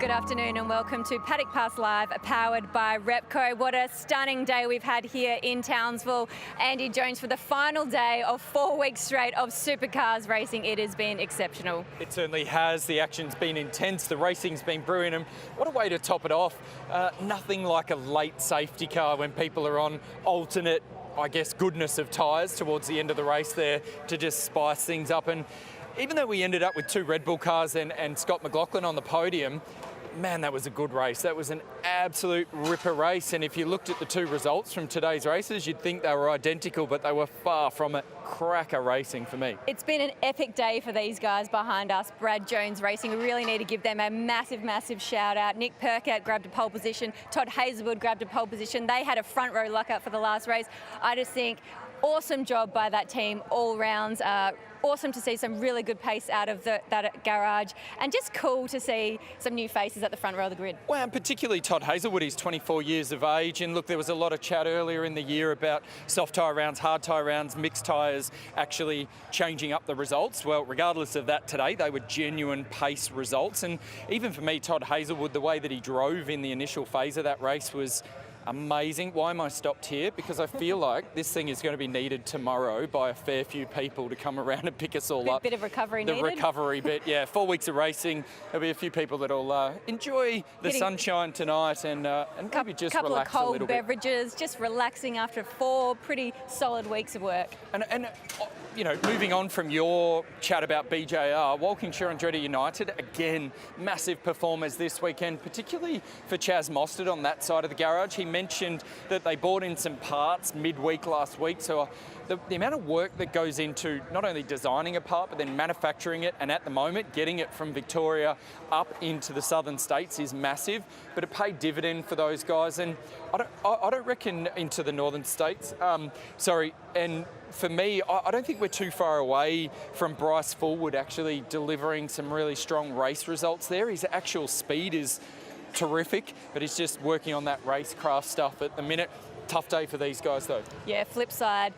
Good afternoon and welcome to Paddock Pass Live, powered by Repco. What a stunning day we've had here in Townsville. Andy Jones for the final day of 4 weeks straight of supercars racing. It has been exceptional. It certainly has. The action's been intense, the racing's been brilliant, and what a way to top it off. Nothing like a late safety car when people are on alternate, I guess, goodness of tyres towards the end of the race there to just spice things up. And even though we ended up with 2 Red Bull cars and Scott McLaughlin on the podium, man, that was a good race. That was an absolute ripper race. And if you looked at the 2 results from today's races, you'd think they were identical, but they were far from it. Cracker racing for me. It's been an epic day for these guys behind us, Brad Jones Racing. We really need to give them a massive, massive shout out. Nick Percat grabbed a pole position. Todd Hazelwood grabbed a pole position. They had a front row lockout for the last race. I just think awesome job by that team all rounds. Awesome to see some really good pace out of that garage, and just cool to see some new faces at the front row of the grid. Well, and particularly Todd Hazelwood, he's 24 years of age, and look, there was a lot of chat earlier in the year about soft tyre rounds, hard tyre rounds, mixed tyres actually changing up the results. Well, regardless of that today, they were genuine pace results, and even for me, Todd Hazelwood, the way that he drove in the initial phase of that race was amazing. Why am I stopped here? Because I feel like this thing is going to be needed tomorrow by a fair few people to come around and pick us all up. Bit of recovery needed. The recovery bit, yeah. 4 weeks of racing. There'll be a few people that'll enjoy the sunshine tonight and maybe just relax a little bit. Couple of cold beverages, just relaxing after 4 pretty solid weeks of work. And you know, moving on from your chat about BJR, Walkinshaw Andretti United, again, massive performers this weekend, particularly for Chaz Mostert on that side of the garage. He mentioned that they bought in some parts midweek last week, so the amount of work that goes into not only designing a part, but then manufacturing it, and at the moment, getting it from Victoria up into the southern states is massive, but it paid dividend for those guys, and I don't reckon into the northern states, and for me, I don't think we're too far away from Bryce Fullwood actually delivering some really strong race results there. His actual speed is terrific, but he's just working on that racecraft stuff at the minute. Tough day for these guys though. Yeah, flip side,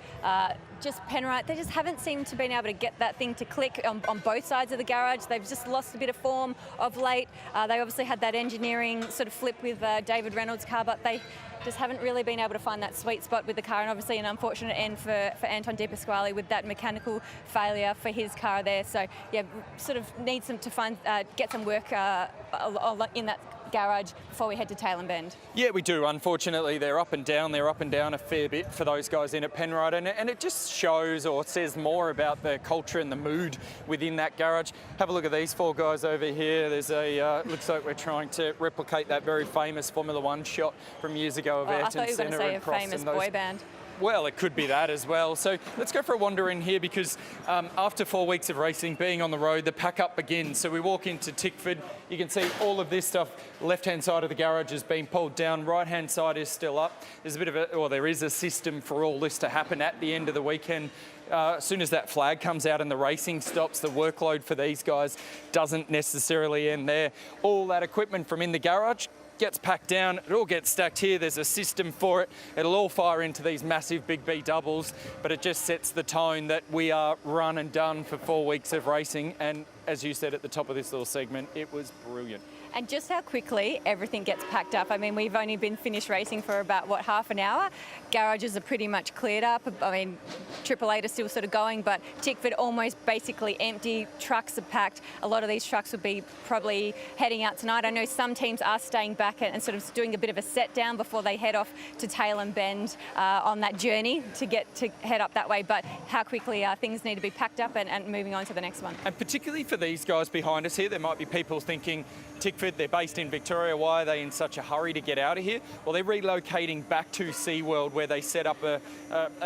just Penrite, they just haven't seemed to been able to get that thing to click on both sides of the garage. They've just lost a bit of form of late. They obviously had that engineering sort of flip with David Reynolds' car, but they just haven't really been able to find that sweet spot with the car, and obviously an unfortunate end for Anton De Pasquale with that mechanical failure for his car there. So yeah, sort of needs them to find get some work in that garage before we head to Tailem Bend. Yeah, we do. Unfortunately, they're up and down. They're up and down a fair bit for those guys in at Penrite, and it just shows or says more about the culture and the mood within that garage. Have a look at these 4 guys over here. There's a looks like we're trying to replicate that very famous Formula 1 shot from years ago of Ayrton Senna. I thought you were going to say a famous boy band. Well, it could be that as well. So let's go for a wander in here, because after 4 weeks of racing, being on the road, the pack-up begins. So we walk into Tickford. You can see all of this stuff. Left-hand side of the garage is being pulled down. Right-hand side is still up. There's a bit of there is a system for all this to happen at the end of the weekend. As soon as that flag comes out and the racing stops, the workload for these guys doesn't necessarily end there. All that equipment from in the garage gets packed down, it all gets stacked here, there's a system for it, it'll all fire into these massive Big B doubles, but it just sets the tone that we are run and done for 4 weeks of racing, and as you said at the top of this little segment, it was brilliant. And just how quickly everything gets packed up. I mean, we've only been finished racing for about, half an hour. Garages are pretty much cleared up. I mean, Triple Eight are still sort of going, but Tickford almost basically empty. Trucks are packed. A lot of these trucks will be probably heading out tonight. I know some teams are staying back and sort of doing a bit of a set down before they head off to Tailem Bend on that journey to head up that way. But how quickly things need to be packed up and moving on to the next one. And particularly for these guys behind us here, there might be people thinking, Tickford, they're based in Victoria, why are they in such a hurry to get out of here? Well, they're relocating back to SeaWorld, where they set up a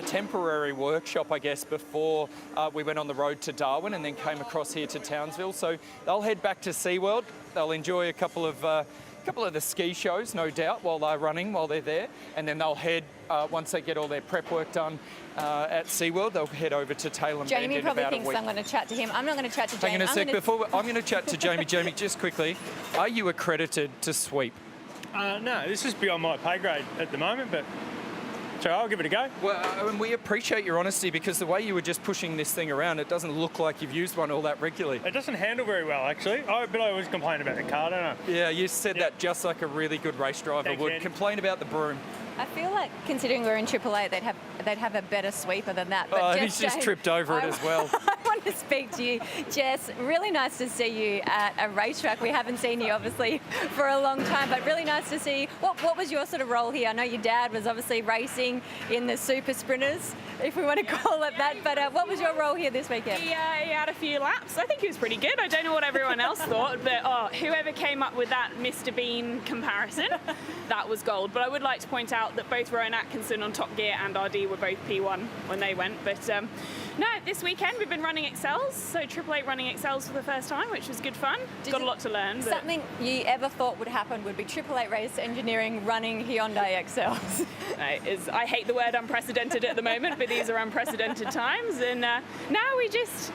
temporary workshop, I guess, before we went on the road to Darwin and then came across here to Townsville. So they'll head back to SeaWorld. They'll enjoy a couple of the ski shows, no doubt, while they're there, and then they'll head, once they get all their prep work done at SeaWorld, they'll head over to Tailem Bend in about a week. Jamie probably thinks I'm going to chat to him. I'm not going to chat to Jamie. Hang on a sec, I'm going to chat to Jamie. Jamie, just quickly, are you accredited to sweep? No, this is beyond my pay grade at the moment, but So I'll give it a go. Well, and we appreciate your honesty because the way you were just pushing this thing around, it doesn't look like you've used one all that regularly. It doesn't handle very well, actually. But I always complain about the car, don't I? Yeah, you said that just like a really good race driver Thanks, would. Andy. Complain about the broom. I feel like, considering we're in AAA, they'd have a better sweeper than that. But He's just tripped over it as well. I want to speak to you, Jess. Really nice to see you at a racetrack. We haven't seen you, obviously, for a long time, but really nice to see you. What was your sort of role here? I know your dad was obviously racing in the super sprinters, if we want to call it that, but what was your role here this weekend? He had a few laps. I think he was pretty good. I don't know what everyone else thought, but whoever came up with that Mr. Bean comparison, that was gold. But I would like to point out that both Rowan Atkinson on Top Gear and RD were both P1 when they went. But no, this weekend we've been running Excels, so Triple Eight running Excels for the first time, which was good fun. Got a lot to learn. But Something you ever thought would happen would be AAA Race Engineering running Hyundai Excels. I hate the word unprecedented at the moment, but these are unprecedented times. And now we just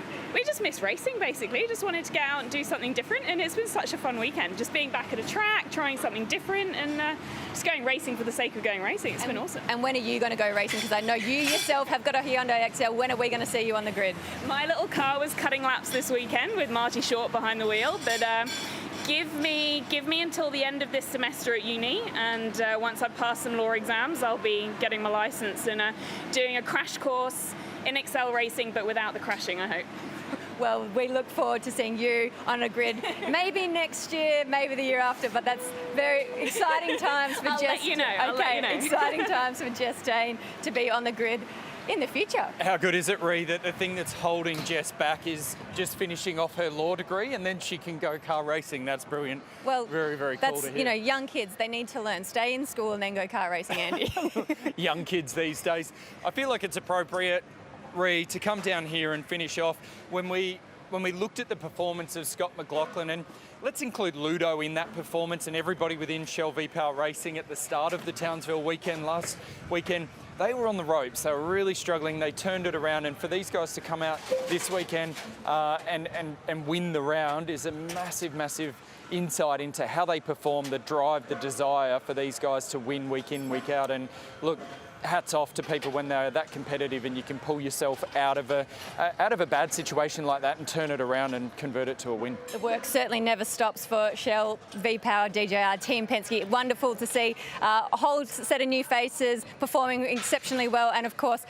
miss racing, basically. Just wanted to get out and do something different, and it's been such a fun weekend. Just being back at a track, trying something different, and just going racing for the sake of going racing. It's been awesome. And when are you going to go racing? Because I know you yourself have got a Hyundai XL. When are we going to see you on the grid? My little car was cutting laps this weekend with Marty Short behind the wheel, but give me until the end of this semester at uni, and once I pass some law exams, I'll be getting my license and doing a crash course in Excel racing, but without the crashing, I hope. Well, we look forward to seeing you on a grid, maybe next year, maybe the year after, but that's very exciting times for I'll Jess. let you know. I'll let you know. Exciting times for Jess Dane to be on the grid in the future. How good is it, Ree, that the thing that's holding Jess back is just finishing off her law degree and then she can go car racing? That's brilliant. Well, very, very cool that's, to hear. you know, young kids, they need to learn. Stay in school and then go car racing, Andy. Young kids these days. I feel like it's appropriate, Ree, to come down here and finish off when we looked at the performance of Scott McLaughlin, and let's include Ludo in that performance and everybody within Shell V-Power Racing at the start of the Townsville weekend last weekend. They were on the ropes. They were really struggling. They turned it around, and for these guys to come out this weekend and win the round is a massive, massive insight into how they perform, the drive, the desire for these guys to win week in, week out. And look, hats off to people when they're that competitive and you can pull yourself out of a bad situation like that and turn it around and convert it to a win. The work certainly never stops for Shell V-Power DJR Team Penske. Wonderful to see a whole set of new faces performing exceptionally well, and of course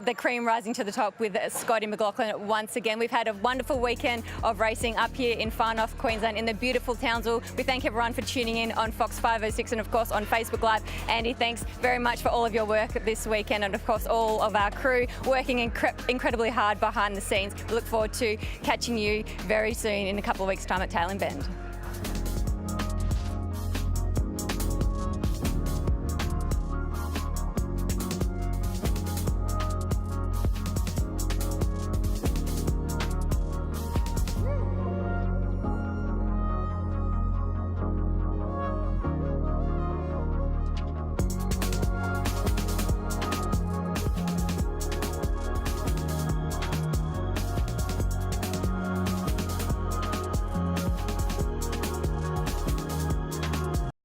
the cream rising to the top with Scotty McLaughlin once again. We've had a wonderful weekend of racing up here in Far North Queensland in the beautiful Townsville. We thank everyone for tuning in on Fox 506 and of course on Facebook Live. Andy, thanks very much for all of your work this weekend, and of course all of our crew working incredibly hard behind the scenes. We look forward to catching you very soon in a couple of weeks' time at Tailem Bend.